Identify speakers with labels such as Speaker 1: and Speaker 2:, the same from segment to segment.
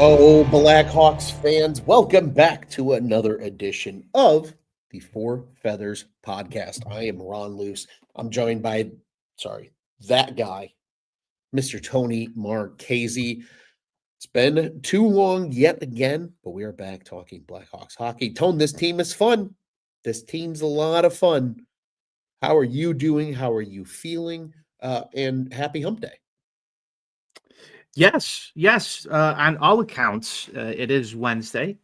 Speaker 1: Oh, Blackhawks fans, welcome back to another edition of the Four Feathers podcast. I am Ron Luce. I'm joined by, that guy, Mr. Tony Marchese. It's been too long yet again, but we are back talking Blackhawks hockey. Tone, this team is fun. This team's a lot of fun. How are you doing? How are you feeling? And happy hump day.
Speaker 2: Yes. On all accounts, it is Wednesday.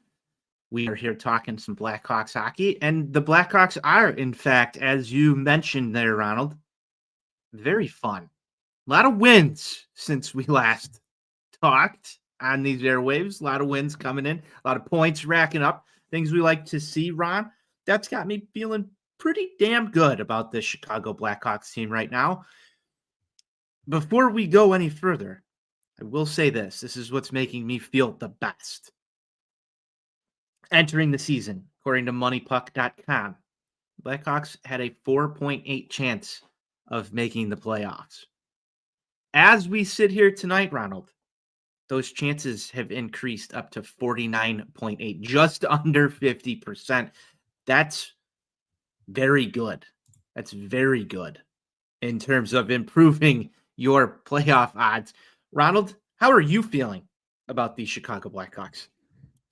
Speaker 2: We are here talking some Blackhawks hockey, and the Blackhawks are, in fact, as you mentioned there, Ronald, very fun. A lot of wins since we last talked on these airwaves. A lot of wins coming in, a lot of points racking up. Things we like to see, Ron. That's got me feeling pretty damn good about this Chicago Blackhawks team right now. Before we go any further, I will say this. This is what's making me feel the best. Entering the season, according to moneypuck.com, Blackhawks had a 4.8 chance of making the playoffs. As we sit here tonight, Ronald, those chances have increased up to 49.8, just under 50%. That's very good. That's very good in terms of improving your playoff odds. Ronald, how are you feeling about the Chicago Blackhawks?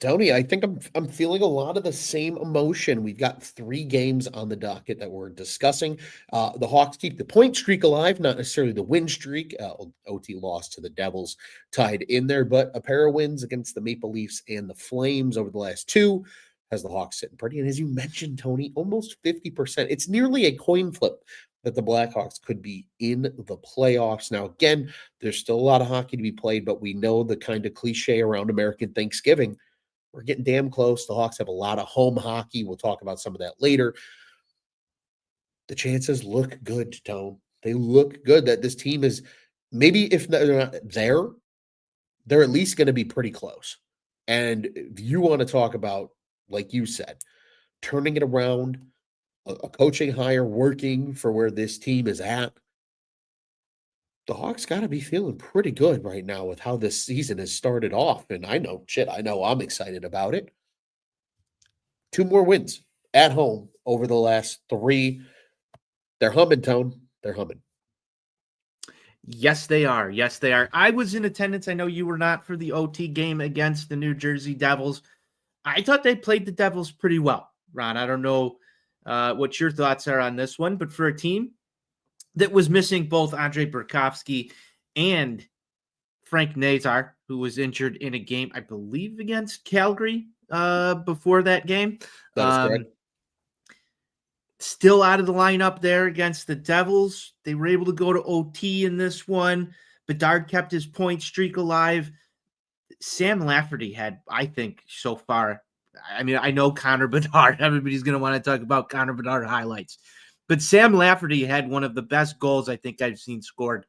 Speaker 1: Tony, I think I'm feeling a lot of the same emotion. We've got 3 games on the docket that we're discussing. The Hawks keep the point streak alive, not necessarily the win streak. OT loss to the Devils tied in there, but a pair of wins against the Maple Leafs and the Flames over the last 2 has the Hawks sitting pretty. And as you mentioned, Tony, almost 50%. It's nearly a coin flip that the Blackhawks could be in the playoffs. Now, again, there's still a lot of hockey to be played, but we know the kind of cliche around American Thanksgiving. We're getting damn close. The Hawks have a lot of home hockey. We'll talk about some of that later. The chances look good, Tone. They look good that this team is, maybe if they're not there, they're at least going to be pretty close. And if you want to talk about, like you said, turning it around, a coaching hire working for where this team is at, the Hawks got to be feeling pretty good right now with how this season has started off. And I know I'm excited about it. 2 more wins at home over the last 3. They're humming, Tone. They're humming.
Speaker 2: Yes, they are. Yes, they are. I was in attendance. I know you were not for the OT game against the New Jersey Devils. I thought they played the Devils pretty well, Ron. I don't know what your thoughts are on this one, but for a team that was missing both Andre Burakovsky and Frank Nazar, who was injured in a game, I believe, against Calgary before that game.
Speaker 1: That is correct.
Speaker 2: Still out of the lineup there against the Devils. They were able to go to OT in this one. Bedard kept his point streak alive. Sam Lafferty had, I think, so far. I mean, I know Connor Bedard. Everybody's going to want to talk about Connor Bedard highlights. But Sam Lafferty had one of the best goals I think I've seen scored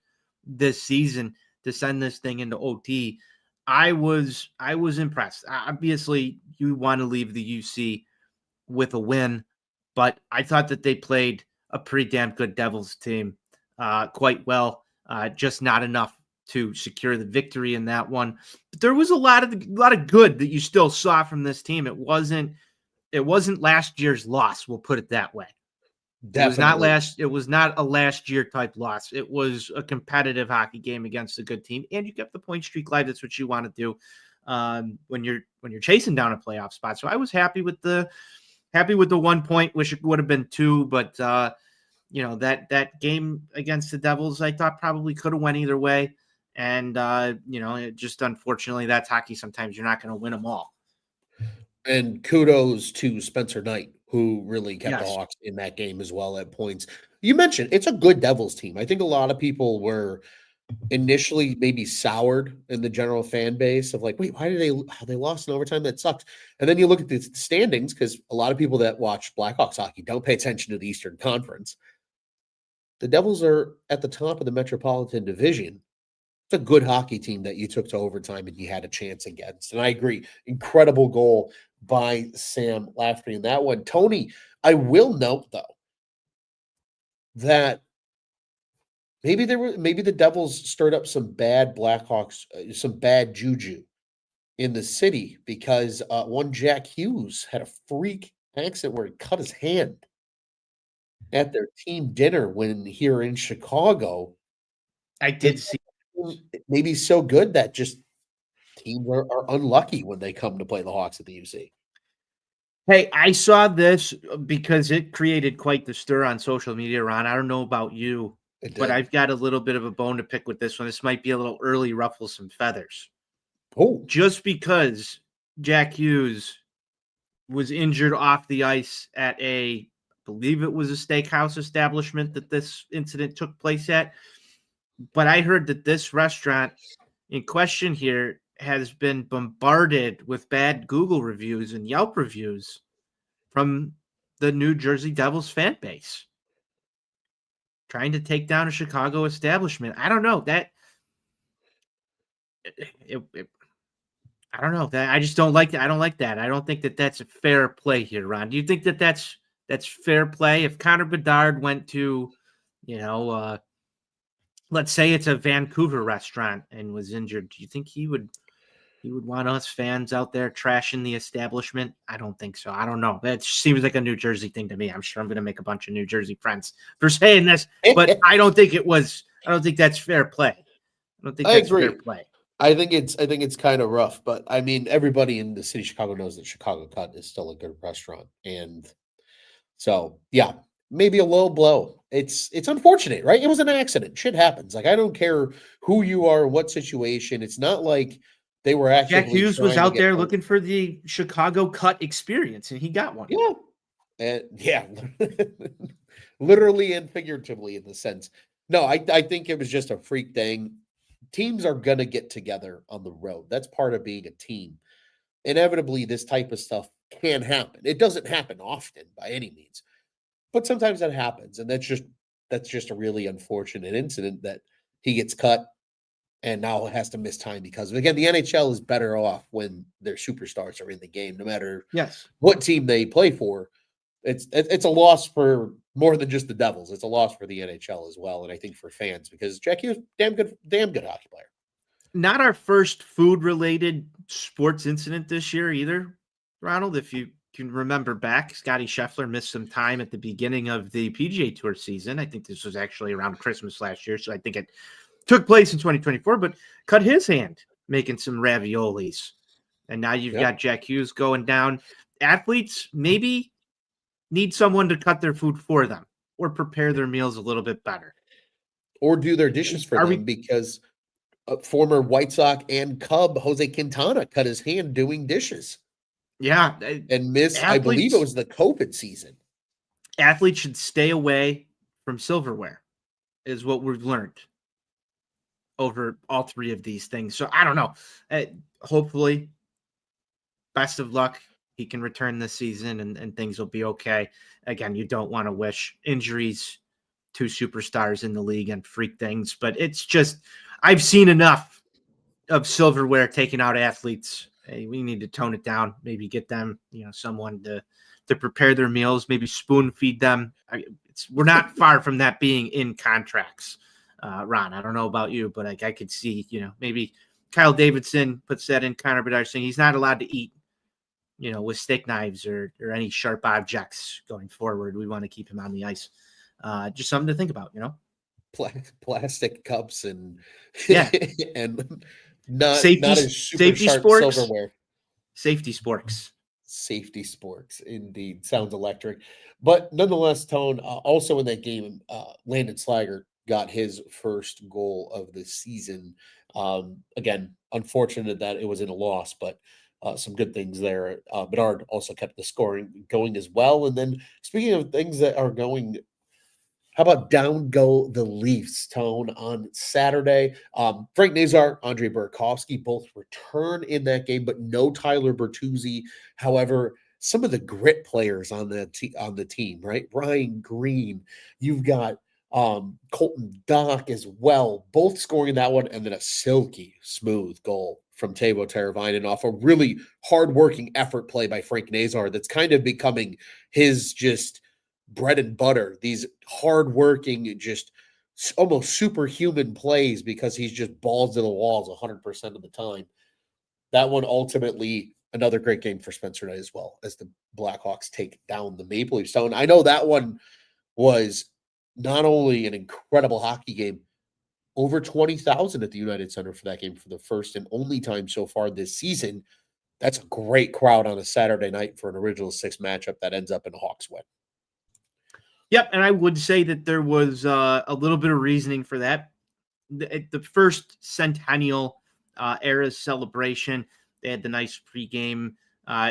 Speaker 2: this season to send this thing into OT. I was impressed. Obviously, you want to leave the UC with a win, but I thought that they played a pretty damn good Devils team quite well, just not enough to secure the victory in that one. But there was a lot of good that you still saw from this team. It wasn't last year's loss, we'll put it that way.
Speaker 1: Definitely.
Speaker 2: It was not a last year type loss. It was a competitive hockey game against a good team, and you kept the point streak live. That's what you want to do when you're chasing down a playoff spot. So I was happy with the 1 point. Wish it would have been 2, but that game against the Devils, I thought probably could have went either way. And it just, unfortunately, that's hockey. Sometimes you're not going to win them all.
Speaker 1: And kudos to Spencer Knight, who really kept the
Speaker 2: Yes.
Speaker 1: Hawks in that game as well at points. You mentioned it's a good Devils team. I think a lot of people were initially maybe soured in the general fan base of like, wait, why did they lost in overtime? That sucks. And then you look at the standings, because a lot of people that watch Blackhawks hockey don't pay attention to the Eastern Conference. The Devils are at the top of the Metropolitan Division. It's a good hockey team that you took to overtime and you had a chance against. And I agree. Incredible goal by Sam Lafferty in that one. Tony, I will note though that maybe the Devils stirred up some bad Blackhawks, some bad juju in the city because one Jack Hughes had a freak accident where he cut his hand at their team dinner when here in Chicago.
Speaker 2: I
Speaker 1: The
Speaker 2: did see.
Speaker 1: maybe so good that just teams are unlucky when they come to play the Hawks at the UC.
Speaker 2: Hey, I saw this because it created quite the stir on social media, Ron. I don't know about you,
Speaker 1: It
Speaker 2: but
Speaker 1: did.
Speaker 2: I've got a little bit of a bone to pick with this one. This might be a little early, ruffle some feathers.
Speaker 1: Oh,
Speaker 2: Just because Jack Hughes was injured off the ice at I believe it was a steakhouse establishment that this incident took place at. But I heard that this restaurant in question here has been bombarded with bad Google reviews and Yelp reviews from the New Jersey Devils fan base trying to take down a Chicago establishment. I don't know that it I don't know that I just don't like that. I don't like that. I don't think that that's a fair play here, Ron. Do you think that that's fair play? If Connor Bedard went to, you know, let's say it's a Vancouver restaurant and was injured, do you think he would want us fans out there trashing the establishment? I don't think so. I don't know. That seems like a New Jersey thing to me. I'm sure I'm going to make a bunch of New Jersey friends for saying this, but I don't think it was. I don't think that's fair play. I don't think
Speaker 1: I
Speaker 2: that's fair
Speaker 1: agree.
Speaker 2: play.
Speaker 1: I think it's kind of rough, but I mean, everybody in the city of Chicago knows that Chicago Cut is still a good restaurant, and so yeah, maybe a low blow. It's unfortunate, right? It was an accident. Shit happens. Like I don't care who you are, what situation. It's not like they were
Speaker 2: Jack
Speaker 1: actively
Speaker 2: Hughes was
Speaker 1: trying to
Speaker 2: out
Speaker 1: get
Speaker 2: there
Speaker 1: hurt.
Speaker 2: looking for the Chicago Cut experience, and he got one.
Speaker 1: Yeah, and yeah, literally and figuratively in the sense. No, I think it was just a freak thing. Teams are gonna get together on the road. That's part of being a team. Inevitably, this type of stuff can happen. It doesn't happen often by any means, but sometimes that happens, and that's just a really unfortunate incident that he gets cut and now has to miss time because of it. Again, the NHL is better off when their superstars are in the game, no matter
Speaker 2: Yes.
Speaker 1: what team they play for. It's a loss for more than just the Devils. It's a loss for the NHL as well, and I think for fans because Jackie was damn good hockey player.
Speaker 2: Not our first food related sports incident this year either, Ronald. If you can remember back, Scotty Scheffler missed some time at the beginning of the PGA Tour season. I think this was actually around Christmas last year. So I think it took place in 2024, but cut his hand making some raviolis. And now you've
Speaker 1: Yeah,
Speaker 2: got Jack Hughes going down. Athletes maybe need someone to cut their food for them or prepare their meals a little bit better.
Speaker 1: or do their dishes for
Speaker 2: Are
Speaker 1: them
Speaker 2: we?
Speaker 1: because former White Sox and Cub Jose Quintana cut his hand doing dishes
Speaker 2: Yeah.
Speaker 1: and miss. I believe it
Speaker 2: Athletes
Speaker 1: was the COVID season.
Speaker 2: athletes should stay away from silverware, is what we've learned over all three of these things. So I don't know. Hopefully, best of luck. He can return this season and things will be okay. Again, you don't want to wish injuries to superstars in the league and freak things, but it's just, I've seen enough of silverware taking out athletes. Hey, we need to tone it down. Maybe get them, someone to prepare their meals. Maybe spoon feed them. We're not far from that being in contracts, Ron. I don't know about you, but I could see, maybe Kyle Davidson puts that in Connor Bedard saying he's not allowed to eat, with steak knives or any sharp objects going forward. We want to keep him on the ice. Just something to think about.
Speaker 1: Plastic cups and
Speaker 2: Yeah,
Speaker 1: and not as super
Speaker 2: safety
Speaker 1: sharp
Speaker 2: sporks,
Speaker 1: silverware.
Speaker 2: safety sporks.
Speaker 1: Safety sports, indeed, sounds electric. But nonetheless, Tone also in that game, Landon Slager got his first goal of the season. Again, unfortunate that it was in a loss, but some good things there. Bedard also kept the scoring going as well. And then speaking of things that are going, how about down go the Leafs, Tone, on Saturday? Frank Nazar, Andre Burakovsky both return in that game, but no Tyler Bertuzzi. However, some of the grit players on on the team, right? Brian Green, you've got Colton Dock as well, both scoring that one, and then a silky smooth goal from Teuvo Teravainen off a really hardworking effort play by Frank Nazar that's kind of becoming his just bread and butter, these hardworking, just almost superhuman plays because he's just balls to the walls 100% of the time. that one ultimately another great game for Spencer Knight as well, as the Blackhawks take down the Maple Leafs. So, and I know that one was not only an incredible hockey game, over 20,000 at the United Center for that game for the first and only time so far this season. That's a great crowd on a Saturday night for an original six matchup that ends up in a Hawks win.
Speaker 2: Yep, and I would say that there was a little bit of reasoning for that. The first centennial era celebration, they had the nice pregame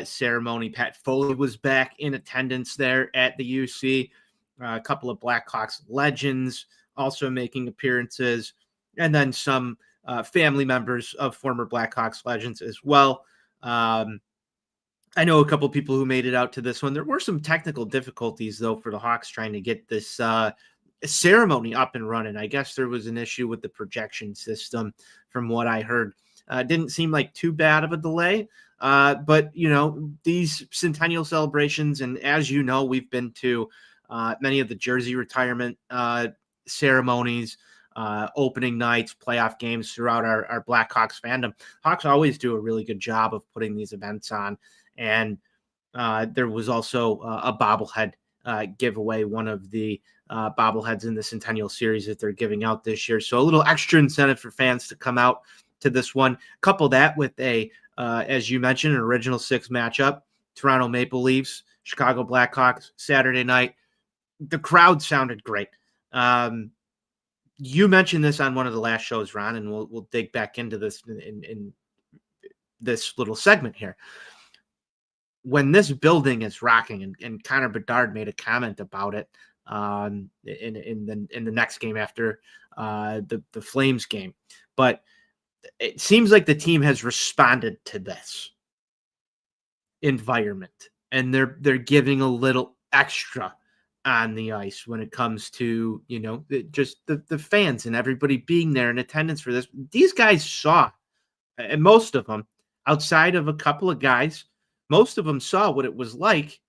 Speaker 2: ceremony. Pat Foley was back in attendance there at the UC. A couple of Blackhawks legends also making appearances, and then some family members of former Blackhawks legends as well. I know a couple of people who made it out to this one. There were some technical difficulties, though, for the Hawks trying to get this ceremony up and running. I guess there was an issue with the projection system, from what I heard. Didn't seem like too bad of a delay. But, you know, these centennial celebrations, and as you know, we've been to many of the jersey retirement ceremonies, opening nights, playoff games throughout our Blackhawks fandom. Hawks always do a really good job of putting these events on. And there was also a bobblehead giveaway, one of the bobbleheads in the Centennial Series that they're giving out this year. So a little extra incentive for fans to come out to this one. Couple that with as you mentioned, an original six matchup, Toronto Maple Leafs, Chicago Blackhawks, Saturday night. The crowd sounded great. You mentioned this on one of the last shows, Ron, and we'll dig back into this in this little segment here. When this building is rocking, and Connor Bedard made a comment about it in the next game after the Flames game, but it seems like the team has responded to this environment, and they're giving a little extra on the ice when it comes to, you know, just the fans and everybody being there in attendance for this. These guys saw, and most of them, outside of a couple of guys, most of them saw what it was like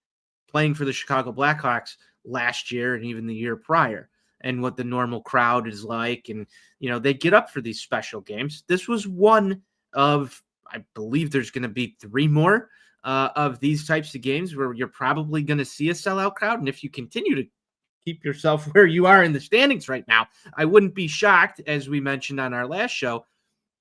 Speaker 2: playing for the Chicago Blackhawks last year and even the year prior, and what the normal crowd is like. And, you know, they get up for these special games. This was one of, I believe there's going to be three more of these types of games where you're probably going to see a sellout crowd. And if you continue to keep yourself where you are in the standings right now, I wouldn't be shocked, as we mentioned on our last show,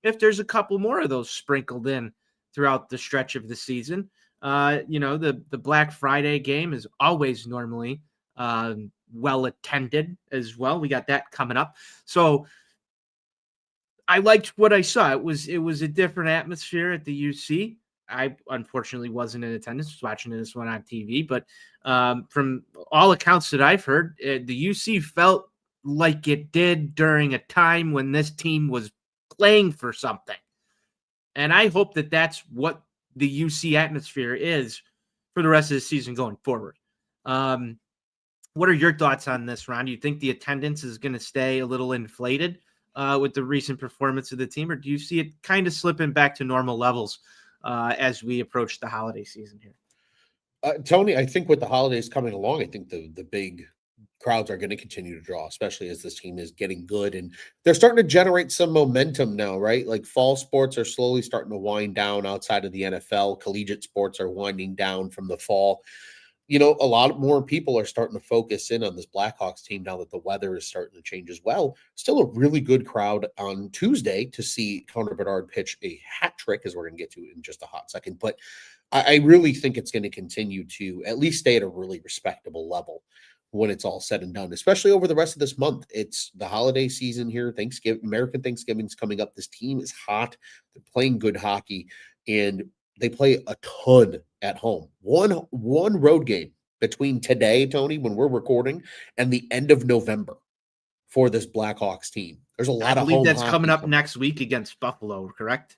Speaker 2: if there's a couple more of those sprinkled in throughout the stretch of the season. You know, the Black Friday game is always normally well attended as well. We got that coming up. So I liked what I saw. It was a different atmosphere at the UC. I unfortunately wasn't in attendance, was watching this one on TV, but from all accounts that I've heard, the UC felt like it did during a time when this team was playing for something. And I hope that that's what the UC atmosphere is for the rest of the season going forward. What are your thoughts on this, Ron? Do you think the attendance is going to stay a little inflated with the recent performance of the team, or do you see it kind of slipping back to normal levels as we approach the holiday season here?
Speaker 1: Tony, I think with the holidays coming along, I think the big crowds are going to continue to draw, especially as this team is getting good and they're starting to generate some momentum now, right? Like fall sports are slowly starting to wind down outside of the NFL. Collegiate sports are winding down from the fall. You know, a lot more people are starting to focus in on this Blackhawks team now that the weather is starting to change as well. Still a really good crowd on Tuesday to see Connor Bedard pitch a hat trick, as we're going to get to in just a hot second. But I really think it's going to continue to at least stay at a really respectable level when it's all said and done, especially over the rest of this month. It's the holiday season here. American Thanksgiving's coming up. This team is hot. They're playing good hockey, and they play a ton at home. One road game between today, Tony, when we're recording, and the end of November for this Blackhawks team. There's a lot of home
Speaker 2: that's
Speaker 1: hockey
Speaker 2: coming up next week against Buffalo, correct?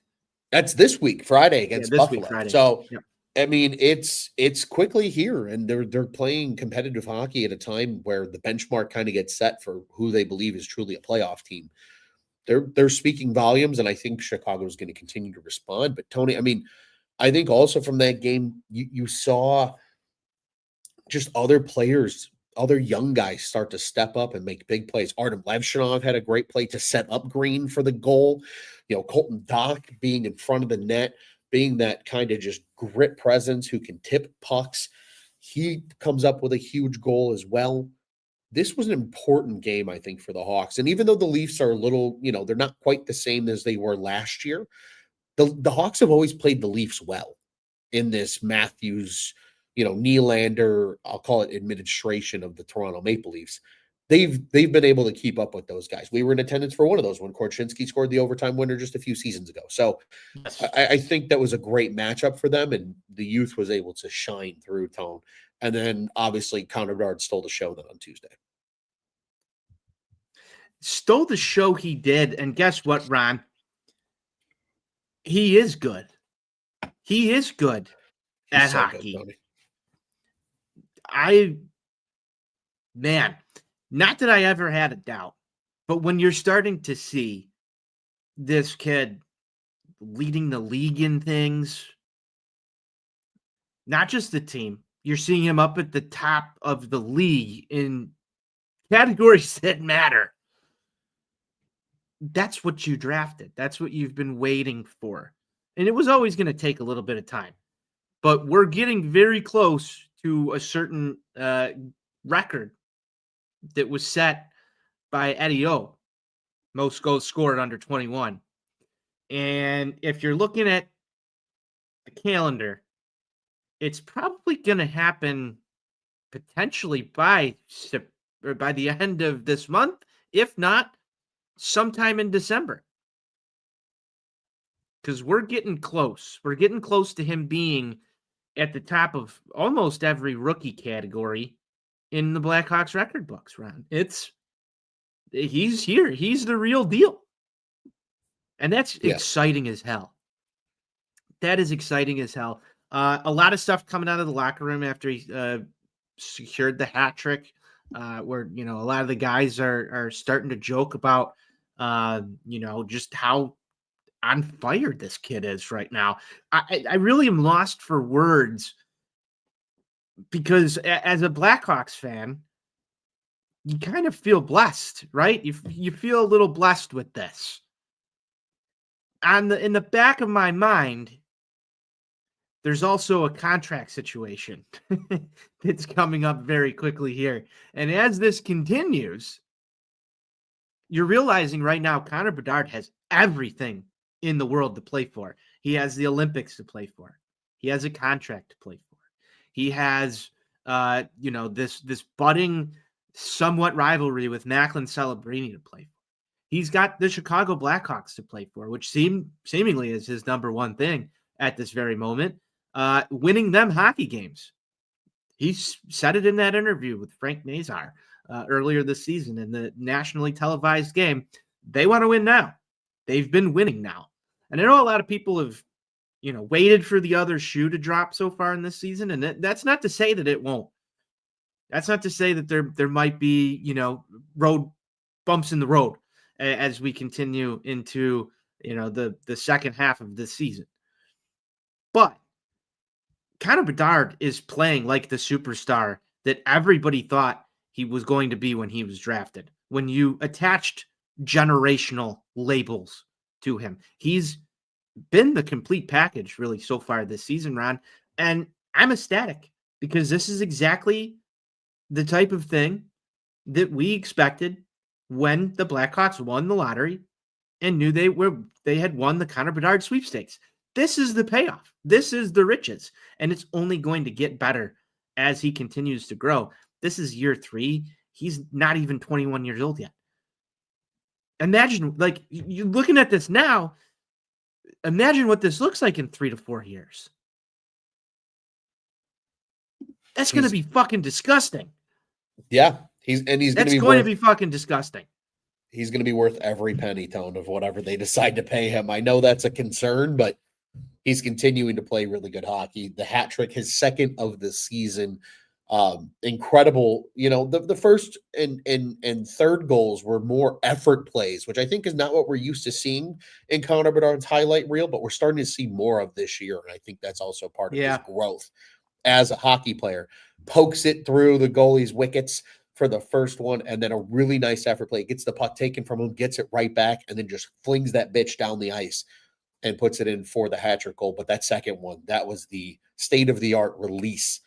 Speaker 1: That's this week, Friday against Buffalo.
Speaker 2: Week, Friday.
Speaker 1: So,
Speaker 2: yep.
Speaker 1: I mean, it's quickly here, and they're playing competitive hockey at a time where the benchmark kind of gets set for who they believe is truly a playoff team. They're speaking volumes, and I think Chicago is going to continue to respond. But Tony, I mean, I think also from that game, you saw just other players, other young guys start to step up and make big plays. Artem Levshinov had a great play to set up Green for the goal. You know, Colton Dock being in front of the net, being that kind of just grit presence who can tip pucks. He comes up with a huge goal as well. This was an important game, I think, for the Hawks. And even though the Leafs are a little, they're not quite the same as they were last year, the Hawks have always played the Leafs well in this Matthews, Nylander, I'll call it administration of the Toronto Maple Leafs. They've been able to keep up with those guys. We were in attendance for one of those when Korchinski scored the overtime winner just a few seasons ago. So
Speaker 2: Yes.
Speaker 1: I think that was a great matchup for them, and the youth was able to shine through, Tone. And then obviously Connor Bedard stole the show then on Tuesday.
Speaker 2: Stole the show, he did. And guess what, Ron? He is good. He is good at hockey. Man, not that I ever had a doubt, but when you're starting to see this kid leading the league in things, not just the team, you're seeing him up at the top of the league in categories that matter. That's what you drafted. That's what you've been waiting for. And it was always going to take a little bit of time. But we're getting very close to a certain record that was set by Eddie O. Most goals scored under 21. And if you're looking at the calendar, it's probably going to happen potentially by the end of this month, if not sometime in December. Because we're getting close. We're getting close to him being at the top of almost every rookie category in the Blackhawks record books, Ron. He's here. He's the real deal. And that's exciting as hell. That is exciting as hell. A lot of stuff coming out of the locker room after he secured the hat trick, where, a lot of the guys are starting to joke about, just how on fire this kid is right now. I really am lost for words because as a Blackhawks fan, you kind of feel blessed, right? You feel a little blessed with this. In the back of my mind, there's also a contract situation that's coming up very quickly here. And as this continues, you're realizing right now Connor Bedard has everything in the world to play for. He has the Olympics to play for. He has a contract to play for. He has, this budding, somewhat rivalry with Macklin Celebrini to play for. He's got the Chicago Blackhawks to play for, which seemingly is his number one thing at this very moment. Winning them hockey games. He said it in that interview with Frank Nazar earlier this season in the nationally televised game. They want to win now. They've been winning now. And I know a lot of people have, waited for the other shoe to drop so far in this season. And that's not to say that it won't. That's not to say that there might be, road bumps in the road as we continue into, the second half of this season. But Connor Bedard is playing like the superstar that everybody thought he was going to be when he was drafted. When you attached generational labels to him, he's been the complete package really so far this season, Ron. And I'm ecstatic because this is exactly the type of thing that we expected when the Blackhawks won the lottery and knew they had won the Connor Bedard sweepstakes. This is the payoff. This is the riches. And it's only going to get better as he continues to grow. This is year 3. He's not even 21 years old yet. Imagine, you're looking at this now. Imagine what this looks like in 3 to 4 years. That's going to be fucking disgusting.
Speaker 1: Yeah. He's going to
Speaker 2: be fucking disgusting.
Speaker 1: He's going to be worth every penny, Tone, of whatever they decide to pay him. I know that's a concern, but he's continuing to play really good hockey. The hat trick, his second of the season. Incredible. The first and third goals were more effort plays, which I think is not what we're used to seeing in Connor Bedard's highlight reel, but we're starting to see more of this year. And I think that's also part of his growth as a hockey player. Pokes it through the goalie's wickets for the first one, and then a really nice effort play. Gets the puck taken from him, gets it right back, and then just flings that bitch down the ice. and puts it in for the hat-trick goal. But that second one, that was the state-of-the-art release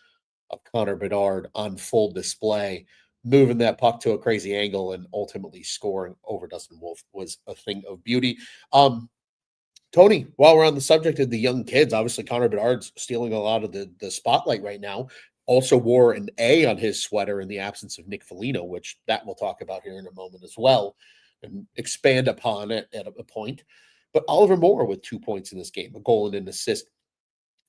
Speaker 1: of Connor Bedard on full display, moving that puck to a crazy angle and ultimately scoring over Dustin Wolf was a thing of beauty. Tony, while we're on the subject of the young kids, obviously Connor Bedard's stealing a lot of the spotlight right now. Also wore an A on his sweater in the absence of Nick Foligno, which that we'll talk about here in a moment as well and expand upon it at a point. But Oliver Moore with 2 points in this game, a goal and an assist.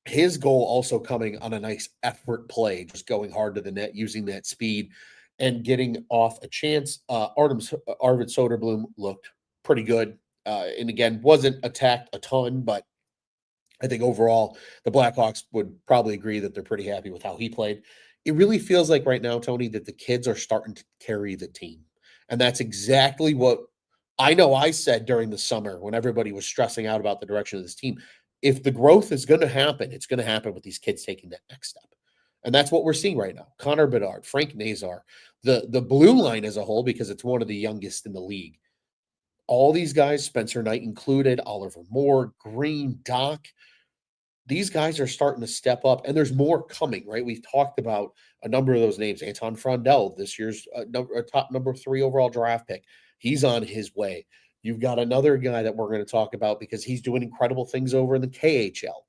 Speaker 1: His goal also coming on a nice effort play, just going hard to the net, using that speed and getting off a chance. Arvid Soderblom looked pretty good. And again, wasn't attacked a ton, but I think overall the Blackhawks would probably agree that they're pretty happy with how he played. It really feels like right now, Tony, that the kids are starting to carry the team. And that's exactly what I know I said during the summer when everybody was stressing out about the direction of this team. If the growth is going to happen, it's going to happen with these kids taking that next step. And that's what we're seeing right now. Connor Bedard, Frank Nazar, the blue line as a whole, because it's one of the youngest in the league. All these guys, Spencer Knight included, Oliver Moore, Green, Doc, these guys are starting to step up, and there's more coming, right? We've talked about a number of those names. Anton Frondell, this year's top number 3 overall draft pick. He's on his way. You've got another guy that we're going to talk about because he's doing incredible things over in the KHL.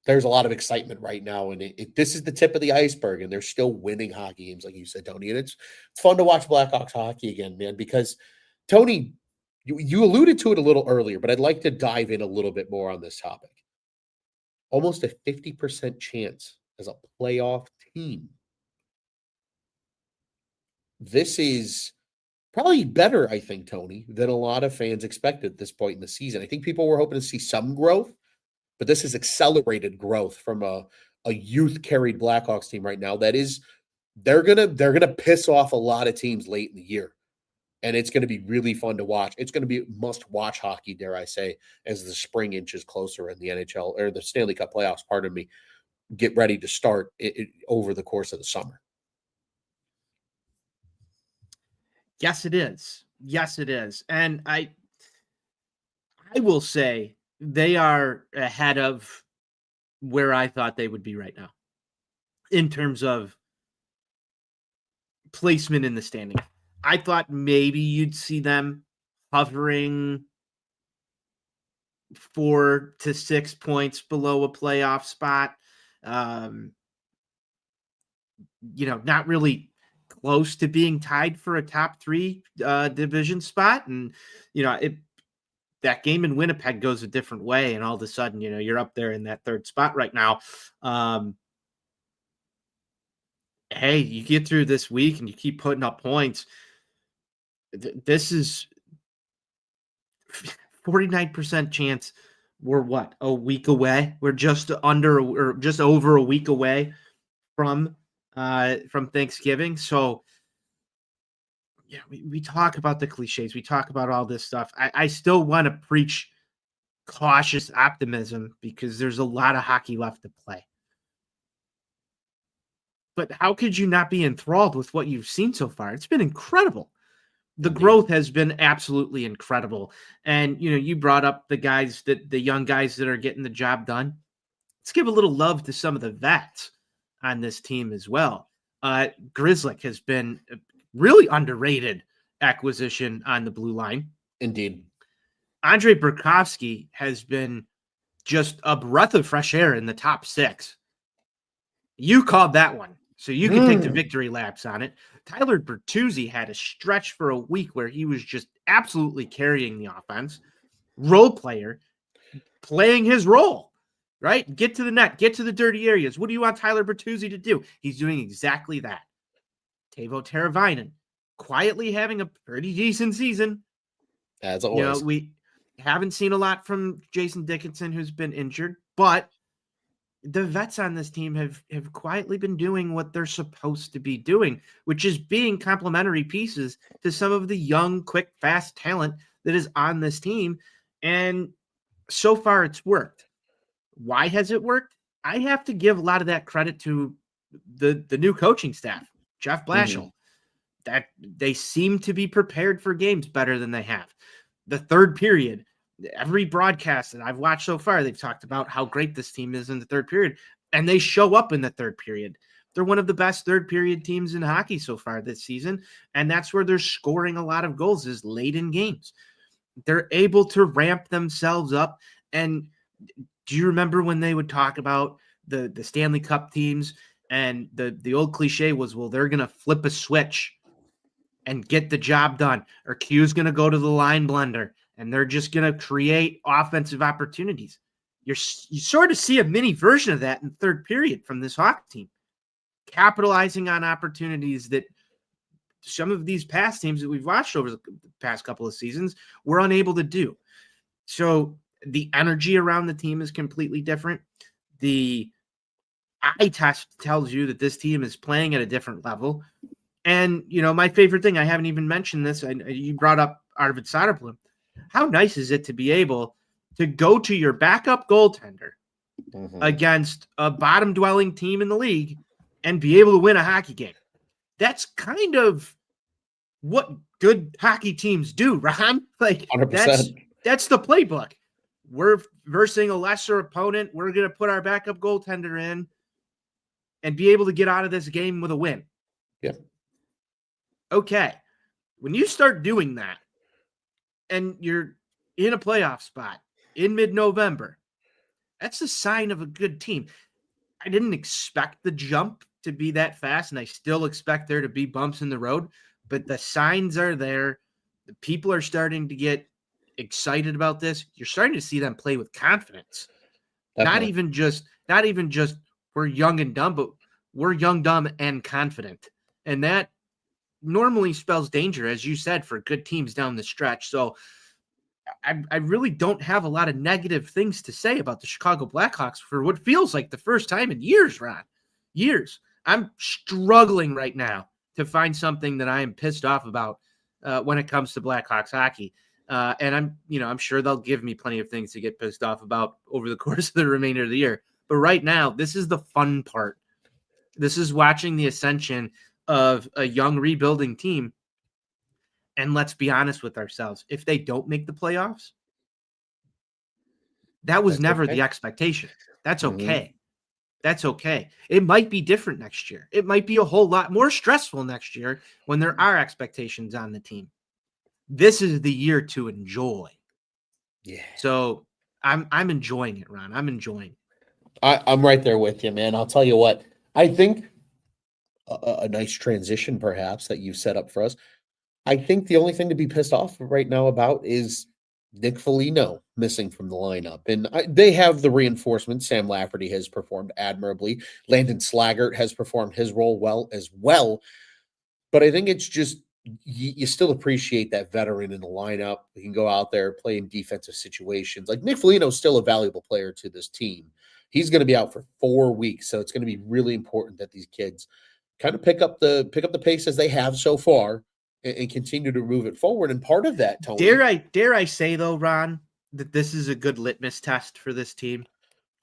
Speaker 1: There's a lot of excitement right now, and this is the tip of the iceberg, and they're still winning hockey games, like you said, Tony. And it's fun to watch Blackhawks hockey again, man, because, Tony, you alluded to it a little earlier, but I'd like to dive in a little bit more on this topic. Almost a 50% chance as a playoff team. This is probably better, I think, Tony, than a lot of fans expected at this point in the season. I think people were hoping to see some growth, but this is accelerated growth from a youth carried Blackhawks team right now. That is, they're gonna piss off a lot of teams late in the year. And it's going to be really fun to watch. It's going to be must-watch hockey, dare I say, as the spring inches closer in the NHL or the Stanley Cup playoffs, pardon me, get ready to start over the course of the summer.
Speaker 2: Yes, it is. Yes, it is. And I will say they are ahead of where I thought they would be right now in terms of placement in the standing. I thought maybe you'd see them hovering 4 to 6 points below a playoff spot. Not really close to being tied for a top 3 division spot. And, that game in Winnipeg goes a different way. And all of a sudden, you're up there in that 3rd spot right now. Hey, you get through this week and you keep putting up points. This is 49% chance we're a week away. We're just under or just over a week away from Thanksgiving. So yeah, we talk about the cliches. We talk about all this stuff. I still want to preach cautious optimism because there's a lot of hockey left to play. But how could you not be enthralled with what you've seen so far? It's been incredible. The growth has been absolutely incredible. And, you brought up the young guys that are getting the job done. Let's give a little love to some of the vets on this team as well. Grzelcyk has been a really underrated acquisition on the blue line.
Speaker 1: Indeed.
Speaker 2: Andrei Burakovsky has been just a breath of fresh air in the top 6. You called that one, so you can take the victory laps on it. Tyler Bertuzzi had a stretch for a week where he was just absolutely carrying the offense. Role player, playing his role, right? Get to the net, get to the dirty areas. What do you want Tyler Bertuzzi to do? He's doing exactly that. Teuvo Teravainen, quietly having a pretty decent season.
Speaker 1: As always.
Speaker 2: We haven't seen a lot from Jason Dickinson, who's been injured, but the vets on this team have quietly been doing what they're supposed to be doing, which is being complementary pieces to some of the young, quick, fast talent that is on this team. And so far it's worked. Why has it worked? I have to give a lot of that credit to the new coaching staff, Jeff Blashill, that they seem to be prepared for games better than they have. The third period, Every broadcast that I've watched so far, they've talked about how great this team is in the third period, and they show up in the third period. They're one of the best third period teams in hockey so far this season, and that's where they're scoring a lot of goals is late in games. They're able to ramp themselves up. And do you remember when they would talk about the Stanley Cup teams, and the old cliche was, well, they're going to flip a switch and get the job done, or Q's going to go to the line blender and they're just going to create offensive opportunities. You sort of see a mini version of that in third period from this Hawk team, capitalizing on opportunities that some of these past teams that we've watched over the past couple of seasons were unable to do. So the energy around the team is completely different. The eye test tells you that this team is playing at a different level. And, my favorite thing, I haven't even mentioned this. You brought up Arvid Soderblom. How nice is it to be able to go to your backup goaltender against a bottom-dwelling team in the league and be able to win a hockey game? That's kind of what good hockey teams do, Ron. Like
Speaker 1: 100%.
Speaker 2: That's the playbook. We're versing a lesser opponent. We're going to put our backup goaltender in and be able to get out of this game with a win.
Speaker 1: Yeah.
Speaker 2: Okay. When you start doing that and you're in a playoff spot in mid-November, that's a sign of a good team. I didn't expect the jump to be that fast, and I still expect there to be bumps in the road, but the signs are there. The people are starting to get excited about this. You're starting to see them play with confidence.
Speaker 1: Definitely.
Speaker 2: Not even just we're young and dumb, but we're young, dumb, and confident. And that normally spells danger, as you said, for good teams down the stretch. So I really don't have a lot of negative things to say about the Chicago Blackhawks for what feels like the first time in years, Ron. Years. I'm struggling right now to find something that I am pissed off about when it comes to Blackhawks hockey. And I'm sure they'll give me plenty of things to get pissed off about over the course of the remainder of the year. But right now, this is the fun part. This is watching the ascension of a young rebuilding team. And let's be honest with ourselves. If they don't make the playoffs, that was never the expectation. That's okay. That's okay. It might be different next year. It might be a whole lot more stressful next year when there are expectations on the team. This is the year to enjoy.
Speaker 1: Yeah.
Speaker 2: So I'm enjoying it, Ron. I'm enjoying it.
Speaker 1: I'm right there with you, man. I'll tell you what. I think a nice transition, perhaps, that you've set up for us. I think the only thing to be pissed off right now about is Nick Foligno missing from the lineup. And they have the reinforcement. Sam Lafferty has performed admirably. Landon Slaggert has performed his role well as well. But I think it's just you still appreciate that veteran in the lineup. He can go out there, play in defensive situations. Like Nick Foligno is still a valuable player to this team. He's going to be out for 4 weeks. So it's going to be really important that these kids kind of pick up the pace as they have so far and continue to move it forward. And part of that, Tony,
Speaker 2: dare I say though, Ron, that this is a good litmus test for this team.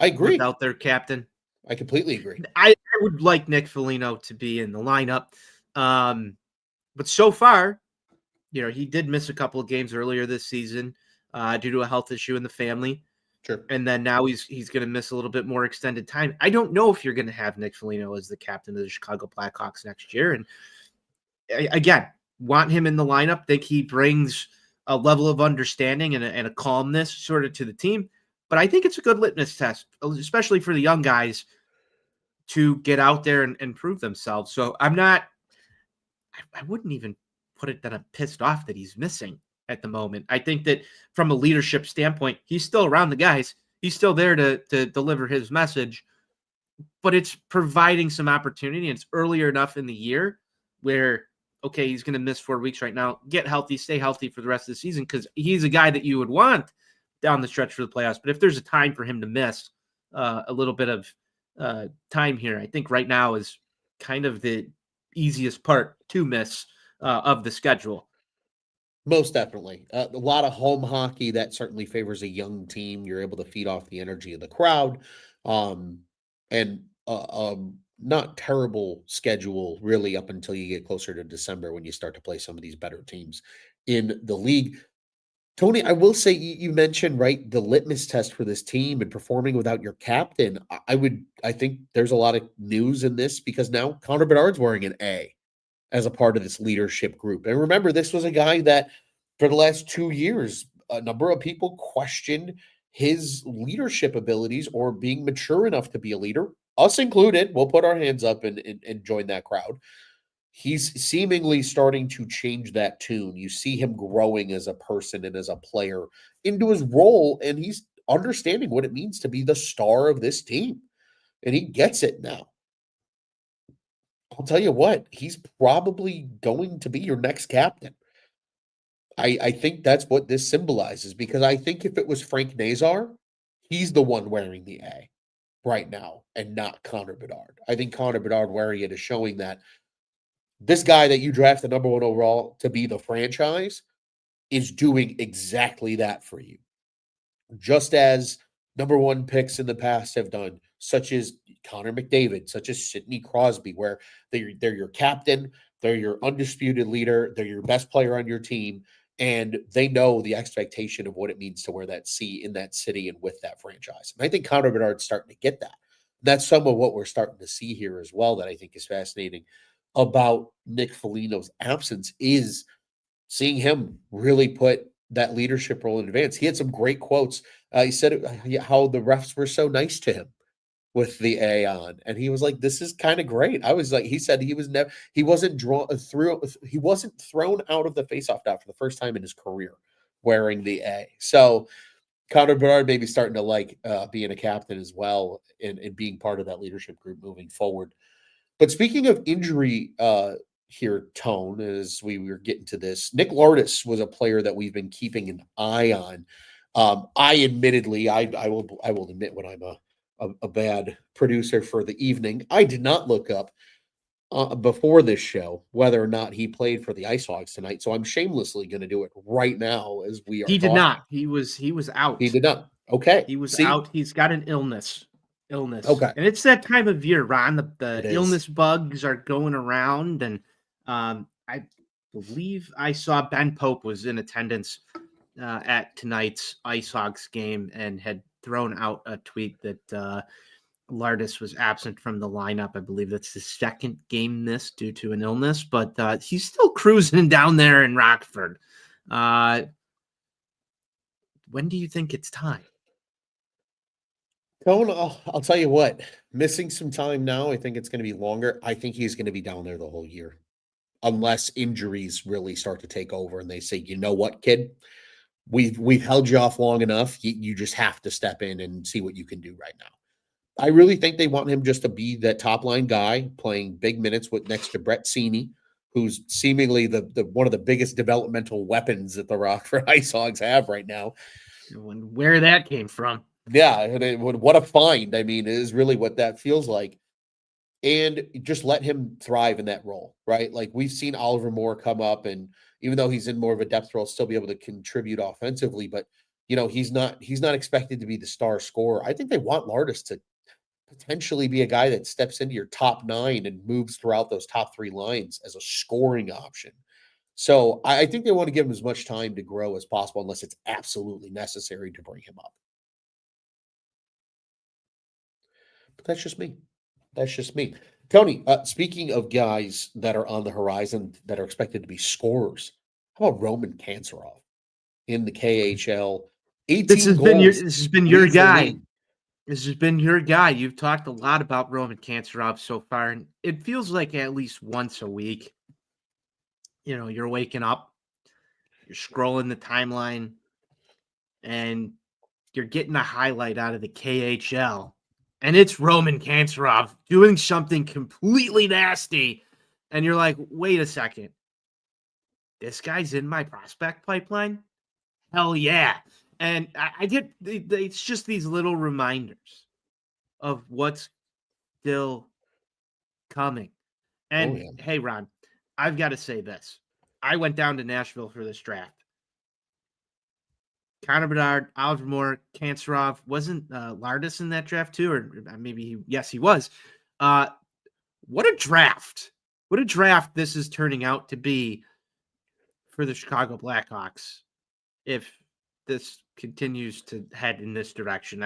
Speaker 1: I agree.
Speaker 2: Without their captain,
Speaker 1: I completely agree.
Speaker 2: I would like Nick Foligno to be in the lineup, but so far, he did miss a couple of games earlier this season due to a health issue in the family.
Speaker 1: Sure.
Speaker 2: And then now he's going to miss a little bit more extended time. I don't know if you're going to have Nick Foligno as the captain of the Chicago Blackhawks next year. And again, want him in the lineup. Think he brings a level of understanding and a calmness sort of to the team. But I think it's a good litmus test, especially for the young guys to get out there and prove themselves. So I wouldn't even put it that I'm pissed off that he's missing at the moment. I think that from a leadership standpoint, he's still around the guys. He's still there to deliver his message, but it's providing some opportunity. And it's earlier enough in the year where, okay, he's going to miss 4 weeks right now. Get healthy, stay healthy for the rest of the season, because he's a guy that you would want down the stretch for the playoffs. But if there's a time for him to miss a little bit of time here, I think right now is kind of the easiest part to miss of the schedule.
Speaker 1: Most definitely. A lot of home hockey that certainly favors a young team. You're able to feed off the energy of the crowd. And not terrible schedule really up until you get closer to December when you start to play some of these better teams in the league. Tony, I will say you mentioned, right, the litmus test for this team and performing without your captain. I think there's a lot of news in this because now Connor Bedard's wearing an A as a part of this leadership group. And remember, this was a guy that for the last 2 years, a number of people questioned his leadership abilities or being mature enough to be a leader, us included. We'll put our hands up and join that crowd. He's seemingly starting to change that tune. You see him growing as a person and as a player into his role, and he's understanding what it means to be the star of this team. And he gets it now. I'll tell you what, he's probably going to be your next captain. I think that's what this symbolizes because I think if it was Frank Nazar, he's the one wearing the A right now and not Connor Bedard. I think Connor Bedard wearing it is showing that this guy that you draft the number one overall to be the franchise is doing exactly that for you. Just as number one picks in the past have done, such as Connor McDavid, such as Sidney Crosby, where they're your captain, they're your undisputed leader, they're your best player on your team, and they know the expectation of what it means to wear that C in that city and with that franchise. And I think Connor Bedard's starting to get that. That's some of what we're starting to see here as well that I think is fascinating about Nick Foligno's absence is seeing him really put that leadership role in advance. He had some great quotes. He said how the refs were so nice to him with the A on, and he was like, "This is kind of great." I was like, he said he was never, he wasn't drawn through, he wasn't thrown out of the faceoff dot for the first time in his career wearing the A. So Connor Bedard may be starting to like being a captain as well and being part of that leadership group moving forward. But speaking of injury here, Tone, as we were getting to this, Nick Lardis was a player that we've been keeping an eye on. I admittedly, I will admit when I'm a bad producer for the evening, I did not look up before this show whether or not he played for the Ice Hogs tonight. So I'm shamelessly going to do it right now as we are
Speaker 2: He did
Speaker 1: talking.
Speaker 2: not. He was
Speaker 1: He
Speaker 2: out.
Speaker 1: did not. Okay.
Speaker 2: He was
Speaker 1: See.
Speaker 2: out. He's got an illness,
Speaker 1: Okay.
Speaker 2: and it's that time of year, Ron. The
Speaker 1: It is.
Speaker 2: illness bugs are going around, and I believe I saw Ben Pope was in attendance at tonight's Ice Hogs game and had thrown out a tweet that Lardis was absent from the lineup. I believe that's his second game missed due to an illness, but he's still cruising down there in Rockford. When do you think it's time?
Speaker 1: Tone, I'll tell you what, missing some time now. I think it's going to be longer. I think he's going to be down there the whole year, unless injuries really start to take over and they say, you know what, kid, we've held you off long enough. You just have to step in and see what you can do right now. I really think they want him just to be that top line guy playing big minutes with next to Brett Seney, who's seemingly the one of the biggest developmental weapons that the Rockford Ice Hogs have right now.
Speaker 2: Where that came from.
Speaker 1: Yeah, and what a find. I mean, is really what that feels like. And just let him thrive in that role, right? Like we've seen Oliver Moore come up, and even though he's in more of a depth role, still be able to contribute offensively. But he's not expected to be the star scorer. I think they want Lardis to potentially be a guy that steps into your top nine and moves throughout those top three lines as a scoring option. So I think they want to give him as much time to grow as possible, unless it's absolutely necessary to bring him up. But that's just me. That's just me. Tony, speaking of guys that are on the horizon that are expected to be scorers, how about Roman Kanserov in the KHL? 18 goals.
Speaker 2: This has been your guy. This has been your guy. You've talked a lot about Roman Kanserov so far, and it feels like at least once a week, you're waking up, you're scrolling the timeline, and you're getting a highlight out of the KHL. And it's Roman Kanserov doing something completely nasty. And you're like, wait a second. This guy's in my prospect pipeline? Hell yeah. And I get, it's just these little reminders of what's still coming. And Hey, Ron, I've got to say this. I went down to Nashville for this draft. Connor Bedard, Oliver Moore, Kanserov. Wasn't Lardis in that draft too? Or maybe yes, he was. What a draft. What a draft this is turning out to be for the Chicago Blackhawks. If this continues to head in this direction.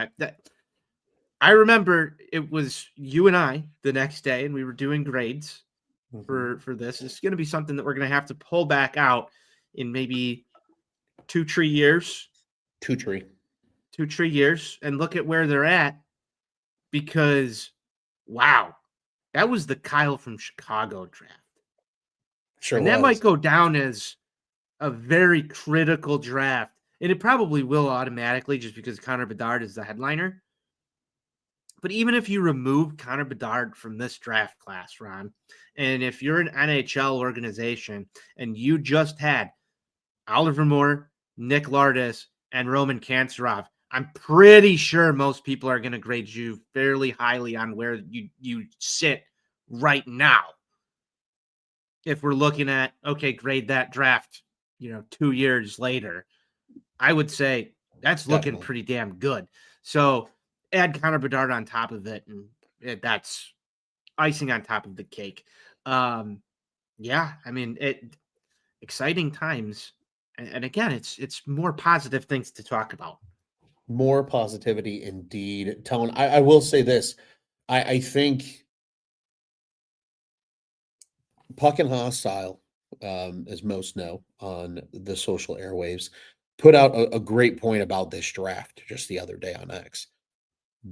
Speaker 2: I remember it was you and I the next day, and we were doing grades
Speaker 1: Mhm.
Speaker 2: for this. It's going to be something that we're going to have to pull back out in maybe 2-3 years,
Speaker 1: Two tree.
Speaker 2: 2-3 years, and look at where they're at. Because, wow, that was the Kyle from Chicago draft,
Speaker 1: Sure
Speaker 2: and that might
Speaker 1: was.
Speaker 2: go down as a very critical draft, and it probably will automatically just because Connor Bedard is the headliner. But even if you remove Connor Bedard from this draft class, Ron, and if you're an NHL organization and you just had Oliver Moore, Nick Lardis, and Roman Kanserov, I'm pretty sure most people are going to grade you fairly highly on where you sit right now. If we're looking at, okay, grade that draft, 2 years later, I would say that's looking
Speaker 1: Definitely.
Speaker 2: pretty damn good. So add Connor Bedard on top of it, and that's icing on top of the cake. Yeah, I mean, exciting times, and again, it's more positive things to talk about.
Speaker 1: More positivity indeed. Tone, I will say this. I think Puck and Hostile, as most know on the social airwaves, put out a great point about this draft just the other day on X.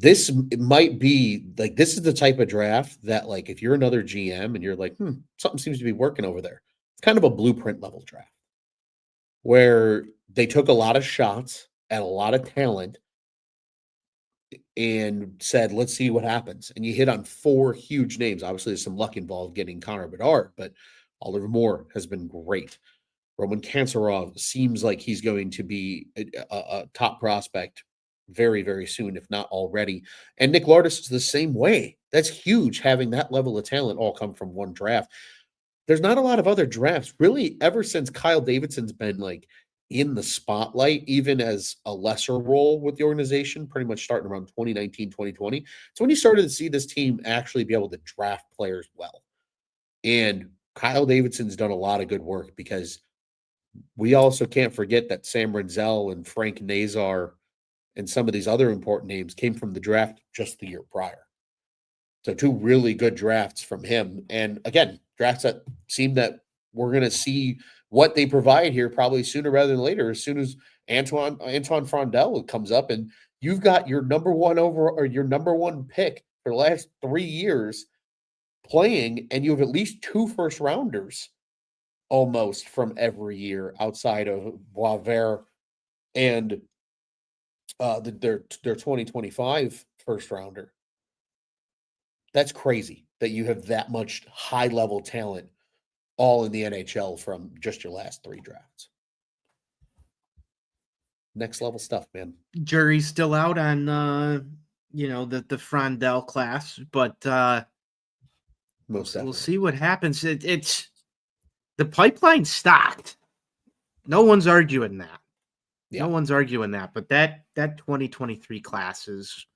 Speaker 1: It might be like this is the type of draft that, like, if you're another GM and you're like, something seems to be working over there. It's kind of a blueprint level draft where they took a lot of shots at a lot of talent and said, let's see what happens. And you hit on four huge names. Obviously, there's some luck involved getting Connor Bedard, but Oliver Moore has been great. Roman Kanserov seems like he's going to be a top prospect very, very soon, if not already. And Nick Lardis is the same way. That's huge having that level of talent all come from one draft. There's not a lot of other drafts really ever since Kyle Davidson's been like in the spotlight, even as a lesser role with the organization, pretty much starting around 2019, 2020. So when you started to see this team actually be able to draft players well. And Kyle Davidson's done a lot of good work because we also can't forget that Sam Renzel and Frank Nazar and some of these other important names came from the draft just the year prior. So two really good drafts from him. And again, drafts that seem that we're going to see what they provide here probably sooner rather than later. As soon as Antoine Frondel comes up, and you've got your number one your number one pick for the last 3 years playing, and you have at least two first rounders almost from every year outside of Boisvert and their 2025 first rounder. That's crazy that you have that much high level talent all in the NHL from just your last 3 drafts. Next level stuff, man.
Speaker 2: Jury's still out on the Frondel class, but
Speaker 1: Most
Speaker 2: we'll
Speaker 1: definitely.
Speaker 2: see what happens. It's the pipeline stocked. No one's arguing that.
Speaker 1: Yeah.
Speaker 2: No one's arguing that. But that 2023 class is.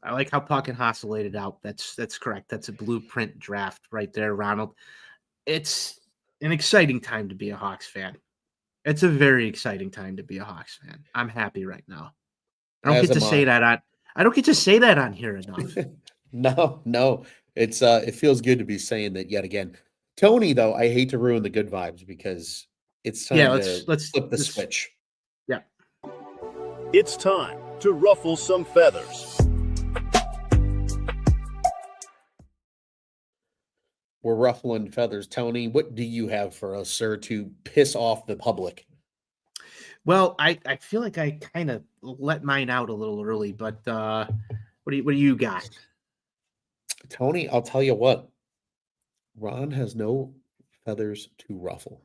Speaker 2: I like how Puck and Haas laid it out. That's correct. That's a blueprint draft right there, Ronald. It's an exciting time to be a Hawks fan. It's a very exciting time to be a Hawks fan. I'm happy right now. I don't
Speaker 1: As
Speaker 2: get to
Speaker 1: am
Speaker 2: say
Speaker 1: I.
Speaker 2: that on here enough.
Speaker 1: No. It's it feels good to be saying that yet again. Tony, though, I hate to ruin the good vibes because it's
Speaker 2: Yeah,
Speaker 1: time to flip the switch.
Speaker 2: Yeah.
Speaker 3: It's time to ruffle some feathers.
Speaker 1: We're ruffling feathers. Tony, what do you have for us, sir, to piss off the public?
Speaker 2: Well, I feel like I kind of let mine out a little early, but what do you got?
Speaker 1: Tony, I'll tell you what. Ron has no feathers to ruffle.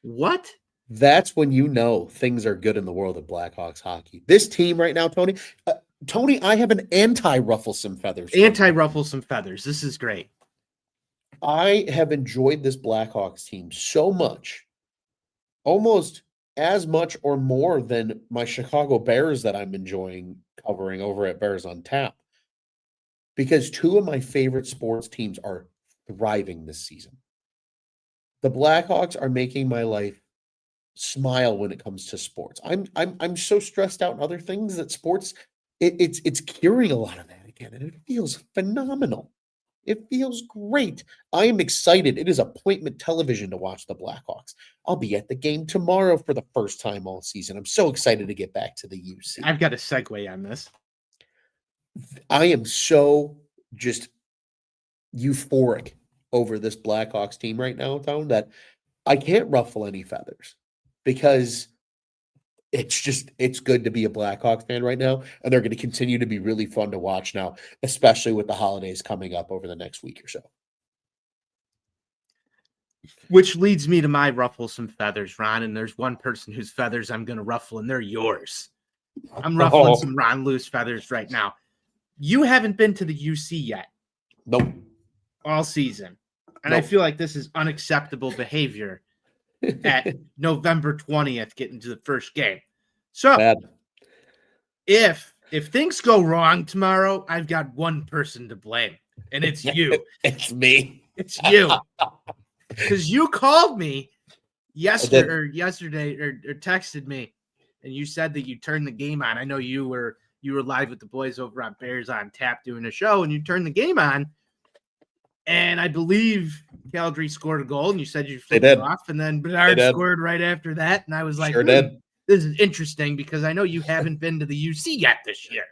Speaker 2: What?
Speaker 1: That's when you know things are good in the world of Blackhawks hockey. This team right now, Tony, I have an anti-ruffle some feathers.
Speaker 2: Anti-ruffle some feathers. This is great.
Speaker 1: I have enjoyed this Blackhawks team so much, almost as much or more than my Chicago Bears that I'm enjoying covering over at Bears on Tap. Because two of my favorite sports teams are thriving this season. The Blackhawks are making my life smile when it comes to sports. I'm so stressed out in other things that sports it's curing a lot of that again, and it feels phenomenal. It feels great. I am excited. It is appointment television to watch the Blackhawks. I'll be at the game tomorrow for the first time all season. I'm so excited to get back to the UC.
Speaker 2: I've got a segue on this.
Speaker 1: I am so just euphoric over this Blackhawks team right now, Tom, that I can't ruffle any feathers because it's good to be a Blackhawks fan right now, and they're going to continue to be really fun to watch now, especially with the holidays coming up over the next week or so.
Speaker 2: Which leads me to my ruffle some feathers, Ron, and there's one person whose feathers I'm going to ruffle, and they're yours. I'm ruffling some Ron Lewis feathers right now. You haven't been to the UC yet.
Speaker 1: Nope.
Speaker 2: All season. And I feel like this is unacceptable behavior at November 20th, getting to the first game. So
Speaker 1: Bad.
Speaker 2: if things go wrong tomorrow, I've got one person to blame, and it's you.
Speaker 1: It's me.
Speaker 2: It's you. Because you called me yesterday or texted me, and you said that you turned the game on. I know you were live with the boys over on Bears on Tap doing a show, and you turned the game on. And I believe Caldry scored a goal, and you said you flipped it off, and then Bedard scored right after that. And I was like, this is interesting because I know you haven't been to the UC yet this year.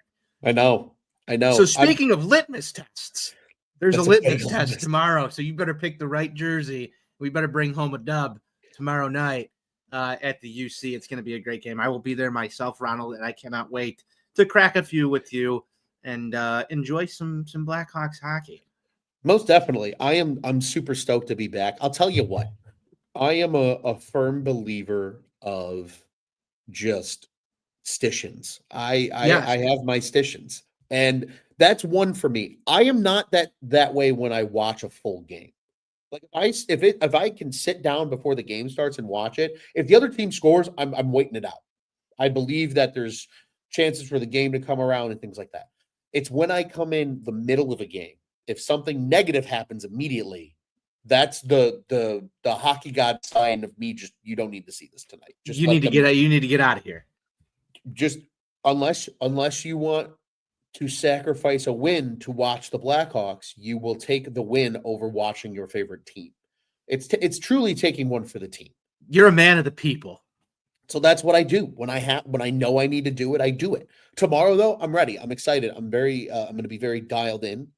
Speaker 1: I know.
Speaker 2: So speaking of litmus tests, there's a litmus test tomorrow, so you better pick the right jersey. We better bring home a dub tomorrow night at the UC. It's going to be a great game. I will be there myself, Ronald, and I cannot wait to crack a few with you and enjoy some Blackhawks hockey.
Speaker 1: Most definitely. I'm super stoked to be back. I'll tell you what. I am a firm believer of just stitions. I have my stitions. And that's one for me. I am not that way when I watch a full game. Like if I can sit down before the game starts and watch it, if the other team scores, I'm waiting it out. I believe that there's chances for the game to come around and things like that. It's when I come in the middle of a game. If something negative happens immediately, that's the hockey god sign of me. Just you don't need to see this tonight. Just
Speaker 2: you need to get out of here.
Speaker 1: Just unless you want to sacrifice a win to watch the Blackhawks, you will take the win over watching your favorite team. It's truly taking one for the team.
Speaker 2: You're a man of the people.
Speaker 1: So that's what I do when I know I need to do it. I do it. Tomorrow though, I'm ready. I'm excited. I'm going to be very dialed in.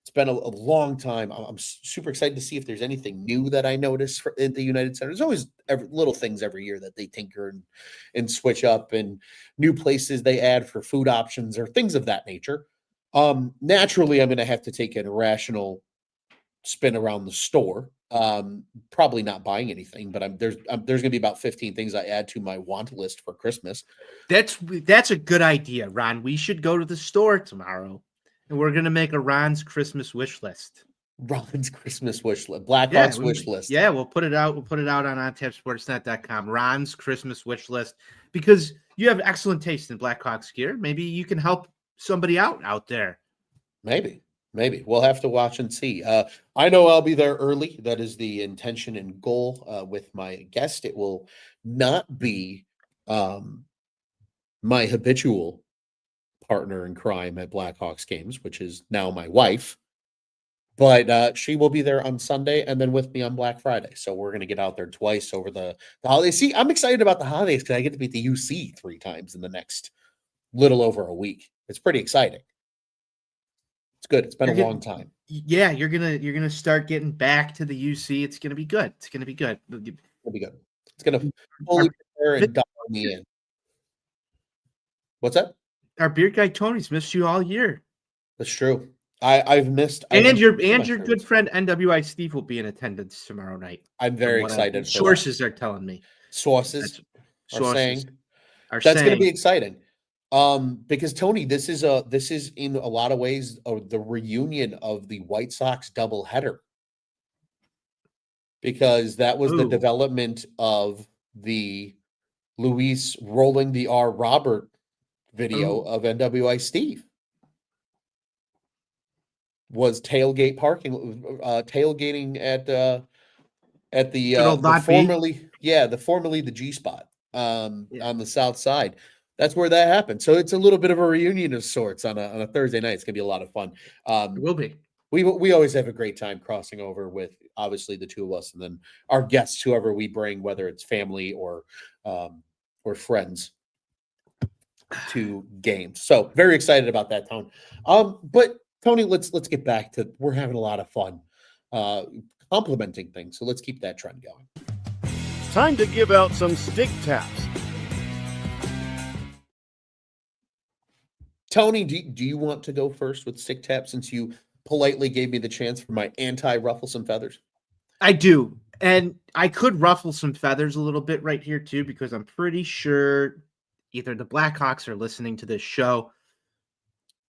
Speaker 1: It's been a long time. I'm super excited to see if there's anything new that I notice in the United Center. There's always little things every year that they tinker and switch up, and new places they add for food options or things of that nature. Naturally, I'm going to have to take an irrational spin around the store. Probably not buying anything, but there's going to be about 15 things I add to my want list for Christmas.
Speaker 2: That's a good idea, Ron. We should go to the store tomorrow. And we're gonna make a Ron's Christmas wish list.
Speaker 1: Ron's Christmas wish list. Blackhawks wish list.
Speaker 2: Yeah, we'll put it out. We'll put it out on ontapsportsnet.com. Ron's Christmas wish list, because you have excellent taste in Blackhawks gear. Maybe you can help somebody out there.
Speaker 1: Maybe we'll have to watch and see. I know I'll be there early. That is the intention and goal with my guest. It will not be my habitual partner in crime at Blackhawks games, which is now my wife, but she will be there on Sunday and then with me on Black Friday. So we're going to get out there twice over the holidays. See, I'm excited about the holidays because I get to be at the UC 3 times in the next little over a week. It's pretty exciting. It's good. It's been a long time.
Speaker 2: Yeah, you're gonna start getting back to the UC. It's gonna be good. It's gonna be good.
Speaker 1: It'll be good. It's gonna fully prepare and dial me in. What's that?
Speaker 2: Our beard guy Tony's missed you all year.
Speaker 1: That's true. I've missed.
Speaker 2: And your good friend NWI Steve will be in attendance tomorrow night.
Speaker 1: I'm very excited.
Speaker 2: Sources are telling me.
Speaker 1: Sources are saying
Speaker 2: that's
Speaker 1: going to be exciting. Because Tony, this is in a lot of ways the reunion of the White Sox doubleheader. Because that was the development of the Luis rolling the R Robert video of NWI Steve. Was tailgating at at the
Speaker 2: Good old
Speaker 1: the
Speaker 2: Lot B.
Speaker 1: formerly the G spot
Speaker 2: Yeah.
Speaker 1: on the south side. That's where that happened. So it's a little bit of a reunion of sorts on a Thursday night. It's gonna be a lot of fun.
Speaker 2: It will be.
Speaker 1: We always have a great time crossing over with obviously the two of us, and then our guests, whoever we bring, whether it's family or friends to games. So very excited about that, Tone. But Tony, let's get back to we're having a lot of fun complimenting things. So let's keep that trend going.
Speaker 3: Time to give out some stick taps.
Speaker 1: Tony, do you want to go first with stick tap since you politely gave me the chance for my anti-ruffle some feathers?
Speaker 2: I do. And I could ruffle some feathers a little bit right here, too, because I'm pretty sure either the Blackhawks are listening to this show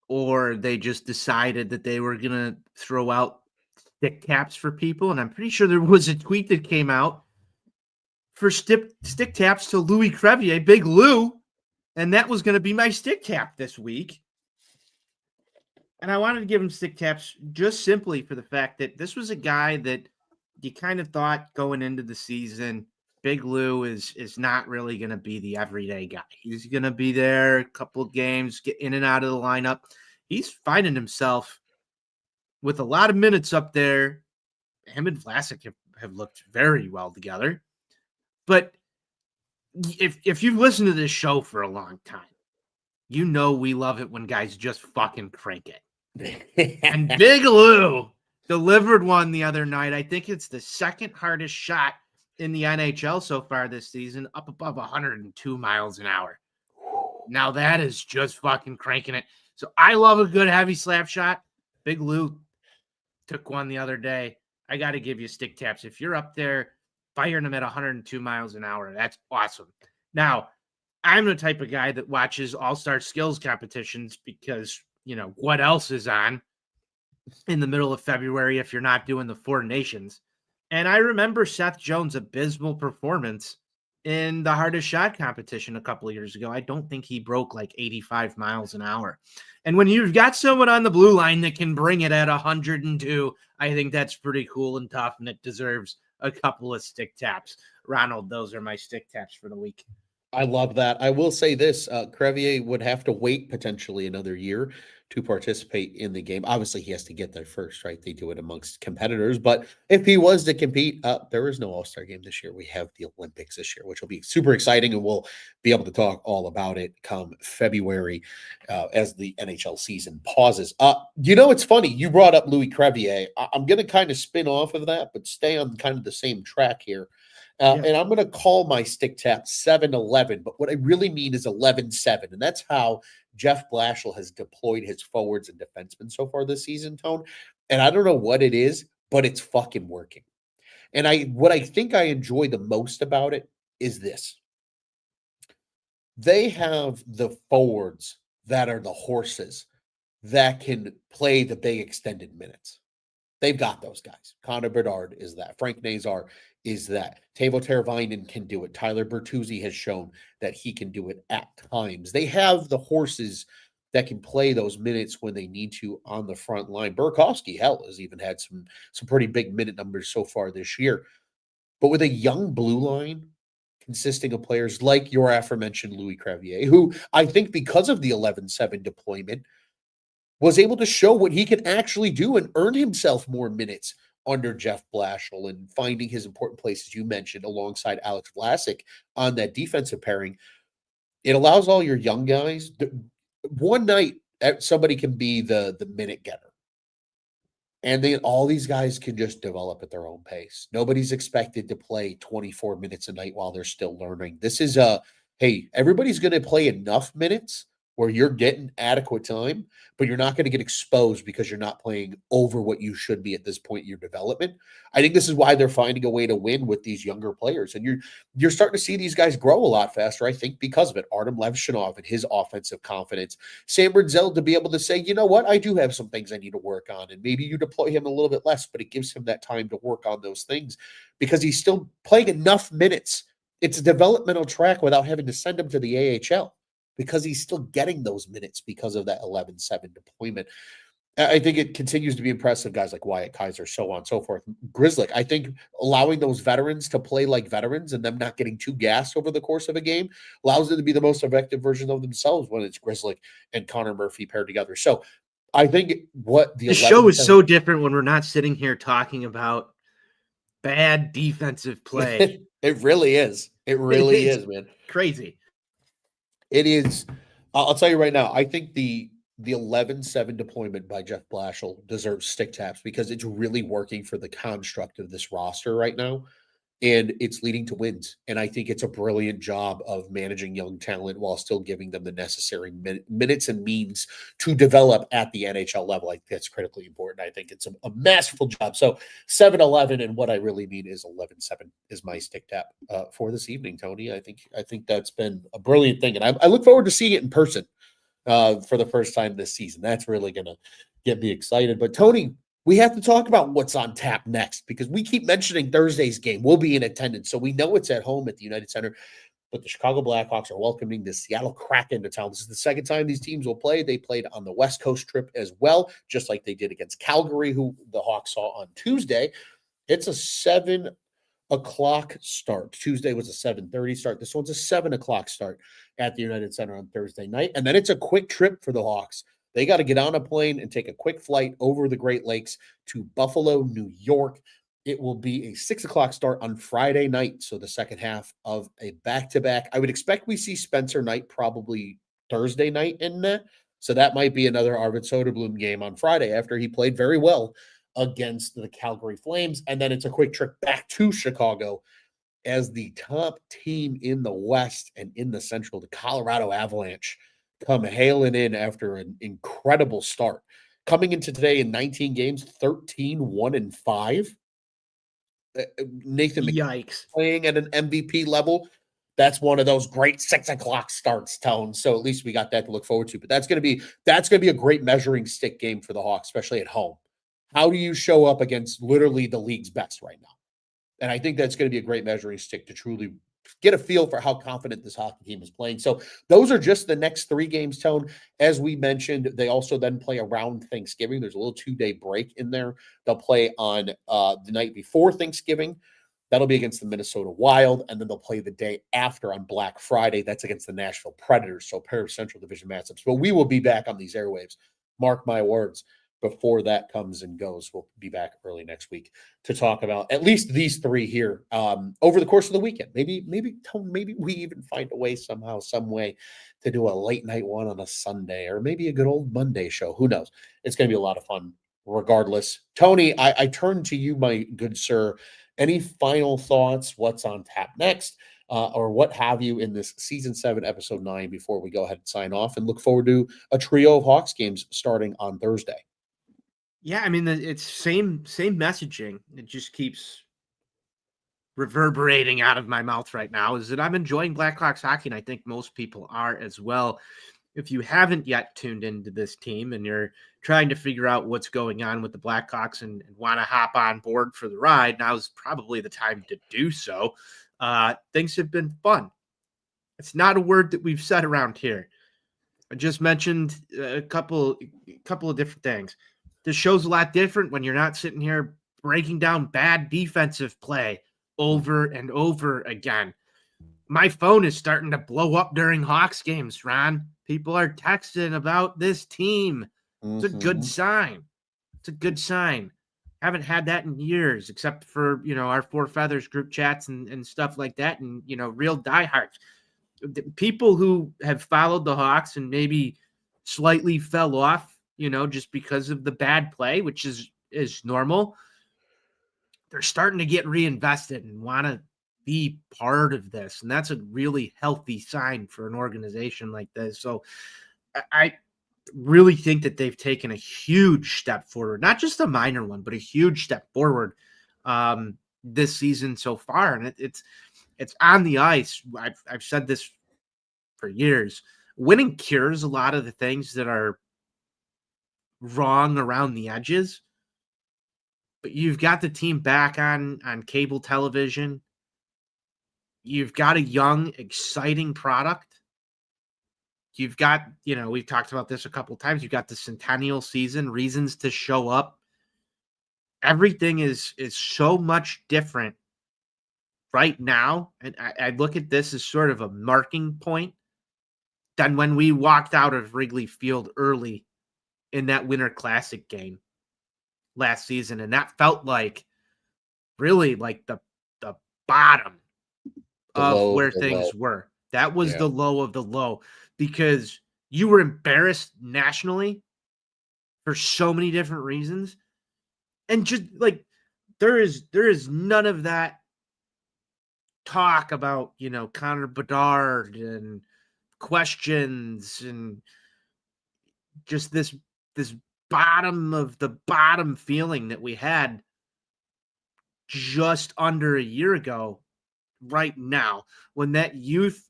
Speaker 2: or they just decided that they were going to throw out stick taps for people. And I'm pretty sure there was a tweet that came out for stick taps to Louis Crevier, Big Lou. And that was going to be my stick tap this week. And I wanted to give him stick taps just simply for the fact that this was a guy that you kind of thought going into the season, Big Lou is not really going to be the everyday guy. He's going to be there a couple of games, get in and out of the lineup. He's finding himself with a lot of minutes up there. Him and Vlasic have looked very well together. But if you've listened to this show for a long time, you know we love it when guys just fucking crank it. And Big Lou delivered one the other night. I think it's the second hardest shot in the NHL so far this season, up above 102 miles an hour. Now that is just fucking cranking it. So I love a good heavy slap shot. Big Lou took one the other day. I got to give you stick taps. If you're up there firing them at 102 miles an hour, that's awesome. Now, I'm the type of guy that watches all-star skills competitions because, what else is on in the middle of February if you're not doing the Four Nations? And I remember Seth Jones' abysmal performance in the hardest shot competition a couple of years ago. I don't think he broke like 85 miles an hour. And when you've got someone on the blue line that can bring it at 102, I think that's pretty cool and tough, and it deserves a couple of stick taps. Ronald, those are my stick taps for the week.
Speaker 1: I love that. I will say this, Crevier would have to wait potentially another year to participate in the game. Obviously, he has to get there first, right? They do it amongst competitors. But if he was to compete, there is no All-Star game this year. We have the Olympics this year, which will be super exciting, and we'll be able to talk all about it come February as the NHL season pauses. It's funny. You brought up Louis Crevier. I'm going to kind of spin off of that, but stay on kind of the same track here. And I'm going to call my stick tap 7-11, but what I really mean is 11-7. And that's how Jeff Blashill has deployed his forwards and defensemen so far this season, Tone. And I don't know what it is, but it's fucking working. And what I think I enjoy the most about it is this. They have the forwards that are the horses that can play the big extended minutes. They've got those guys. Connor Bedard is that. Frank Nazar is that. Teuvo Teravainen can do it. Tyler Bertuzzi has shown that he can do it at times. They have the horses that can play those minutes when they need to on the front line. Burakovsky, hell, has even had some pretty big minute numbers so far this year. But with a young blue line consisting of players like your aforementioned Louis Crevier, who I think because of the 11-7 deployment was able to show what he can actually do and earn himself more minutes under Jeff Blashill and finding his important places, you mentioned, alongside Alex Vlasic on that defensive pairing. It allows all your young guys, one night, somebody can be the minute getter. And then all these guys can just develop at their own pace. Nobody's expected to play 24 minutes a night while they're still learning. This is hey, everybody's going to play enough minutes where you're getting adequate time, but you're not going to get exposed because you're not playing over what you should be at this point in your development. I think this is why they're finding a way to win with these younger players. And you're starting to see these guys grow a lot faster, I think, because of it. Artem Levshunov and his offensive confidence. Sam Brinzel to be able to say, you know what, I do have some things I need to work on. And maybe you deploy him a little bit less, but it gives him that time to work on those things because he's still playing enough minutes. It's a developmental track without having to send him to the AHL. Because he's still getting those minutes because of that 11-7 deployment. I think it continues to be impressive. Guys like Wyatt Kaiser, so on and so forth. Grizzlick, I think allowing those veterans to play like veterans and them not getting too gassed over the course of a game allows them to be the most effective version of themselves when it's Grizzlick and Connor Murphy paired together. So I think what
Speaker 2: the show is so different when we're not sitting here talking about bad defensive play.
Speaker 1: It really is. It really is, man.
Speaker 2: Crazy.
Speaker 1: It is. I'll tell you right now, I think the 11-7 deployment by Jeff Blashill deserves stick taps because it's really working for the construct of this roster right now, and it's leading to wins. And I think it's a brilliant job of managing young talent while still giving them the necessary minutes and means to develop at the NHL level. I think that's critically important. I think it's a masterful job. So 7-11, and what I really mean is 11-7 is my stick tap for this evening, Tony. I think that's been a brilliant thing, and I look forward to seeing it in person for the first time this season. That's really going to get me excited. But Tony, we have to talk about what's on tap next because we keep mentioning Thursday's game. We'll be in attendance, so we know it's at home at the United Center. But the Chicago Blackhawks are welcoming the Seattle Kraken to town. This is the second time these teams will play. They played on the West Coast trip as well, just like they did against Calgary, who the Hawks saw on Tuesday. It's a 7:00 start. Tuesday was a 7:30 start. This one's a 7:00 start at the United Center on Thursday night. And then it's a quick trip for the Hawks. They got to get on a plane and take a quick flight over the Great Lakes to Buffalo, New York. It will be a 6:00 start on Friday night. So the second half of a back-to-back. I would expect we see Spencer Knight probably Thursday night in that. So that might be another Arvid Soderblom game on Friday after he played very well against the Calgary Flames. And then it's a quick trip back to Chicago as the top team in the West and in the Central, the Colorado Avalanche, come hailing in after an incredible start. Coming into today in 19 games, 13-1-5. Nathan
Speaker 2: Yikes.
Speaker 1: playing at an MVP level. That's one of those great 6:00 starts, Tone. So at least we got that to look forward to. But that's going to be a great measuring stick game for the Hawks, especially at home. How do you show up against literally the league's best right now? And I think that's going to be a great measuring stick to truly get a feel for how confident this hockey team is playing. So those are just the next 3 games, Tone. As we mentioned, they also then play around Thanksgiving. There's a little 2-day break in there. They'll play on the night before Thanksgiving. That'll be against the Minnesota Wild. And then they'll play the day after on Black Friday. That's against the Nashville Predators. So a pair of Central Division matchups. But we will be back on these airwaves. Mark my words. Before that comes and goes, we'll be back early next week to talk about at least these 3 here over the course of the weekend. Maybe we even find a way somehow, some way to do a late night one on a Sunday or maybe a good old Monday show. Who knows? It's going to be a lot of fun regardless. Tony, I turn to you, my good sir. Any final thoughts? What's on tap next? Or what have you in this season 7, episode 9 before we go ahead and sign off and look forward to a trio of Hawks games starting on Thursday?
Speaker 2: Yeah, I mean, it's same messaging. It just keeps reverberating out of my mouth right now is that I'm enjoying Blackhawks hockey, and I think most people are as well. If you haven't yet tuned into this team and you're trying to figure out what's going on with the Blackhawks and want to hop on board for the ride, now's probably the time to do so. Things have been fun. It's not a word that we've said around here. I just mentioned a couple of different things. This show's a lot different when you're not sitting here breaking down bad defensive play over and over again. My phone is starting to blow up during Hawks games, Ron. People are texting about this team. It's a good sign. It's a good sign. Haven't had that in years, except for, our Four Feathers group chats and stuff like that. And, real diehards. People who have followed the Hawks and maybe slightly fell off, just because of the bad play, which is normal. They're starting to get reinvested and want to be part of this. And that's a really healthy sign for an organization like this. So I really think that they've taken a huge step forward, not just a minor one, but a huge step forward this season so far. And it's on the ice. I've said this for years. Winning cures a lot of the things that are wrong around the edges, but you've got the team back on cable television. You've got a young, exciting product. You've got, we've talked about this a couple times. You've got the centennial season, reasons to show up. Everything is so much different right now. And I look at this as sort of a marking point than when we walked out of Wrigley Field early in that Winter Classic game last season. And that felt like really like the bottom of where things were. That was the low of the low, because you were embarrassed nationally for so many different reasons. And just like, there is none of that talk about, Connor Bedard and questions and just this bottom of the bottom feeling that we had just under a year ago right now, when that youth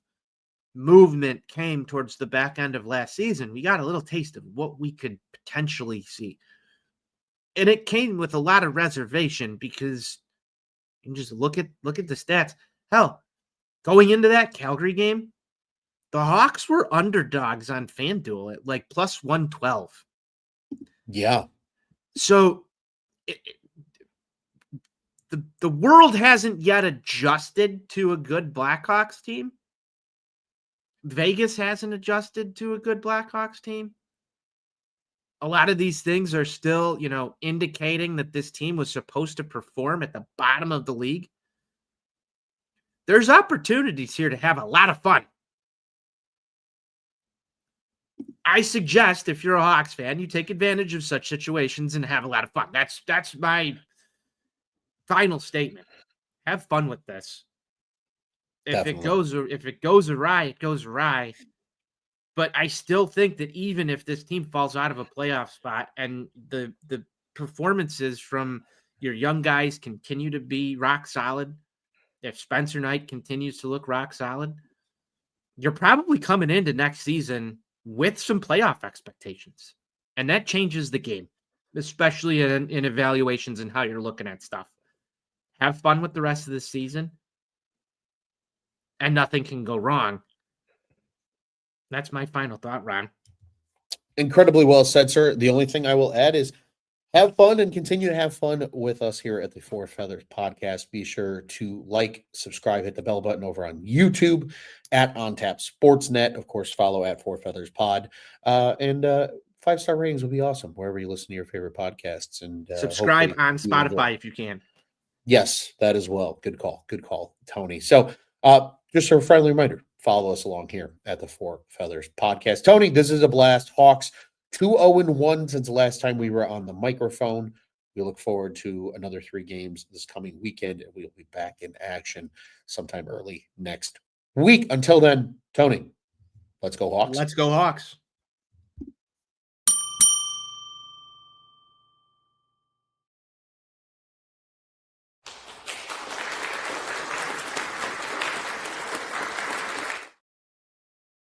Speaker 2: movement came towards the back end of last season. We got a little taste of what we could potentially see. And it came with a lot of reservation, because you can just look at the stats. Hell, going into that Calgary game, the Hawks were underdogs on FanDuel at like plus 112.
Speaker 1: Yeah.
Speaker 2: So the world hasn't yet adjusted to a good Blackhawks team. Vegas hasn't adjusted to a good Blackhawks team. A lot of these things are still, indicating that this team was supposed to perform at the bottom of the league. There's opportunities here to have a lot of fun. I suggest, if you're a Hawks fan, you take advantage of such situations and have a lot of fun. That's my final statement. Have fun with this. If it goes awry, it goes awry. But I still think that even if this team falls out of a playoff spot and the performances from your young guys continue to be rock solid, if Spencer Knight continues to look rock solid, you're probably coming into next season with some playoff expectations. And that changes the game, especially in evaluations and how you're looking at stuff. Have fun with the rest of the season, and nothing can go wrong. That's my final thought, Ron.
Speaker 1: Incredibly well said, sir. The only thing I will add is have fun and continue to have fun with us here at the Four Feathers podcast. Be sure to like, subscribe, hit the bell button over on YouTube at OnTap Sportsnet. Of course, follow at Four Feathers Pod. And 5-star ratings would be awesome wherever you listen to your favorite podcasts. And
Speaker 2: subscribe on Spotify if you can.
Speaker 1: Yes, that as well. Good call, Tony. So just a friendly reminder, follow us along here at the Four Feathers podcast. Tony, this is a blast. Hawks 2-0-1 since the last time we were on the microphone. We look forward to another 3 games this coming weekend, and we'll be back in action sometime early next week. Until then, Tony, let's go Hawks.
Speaker 2: Let's go Hawks.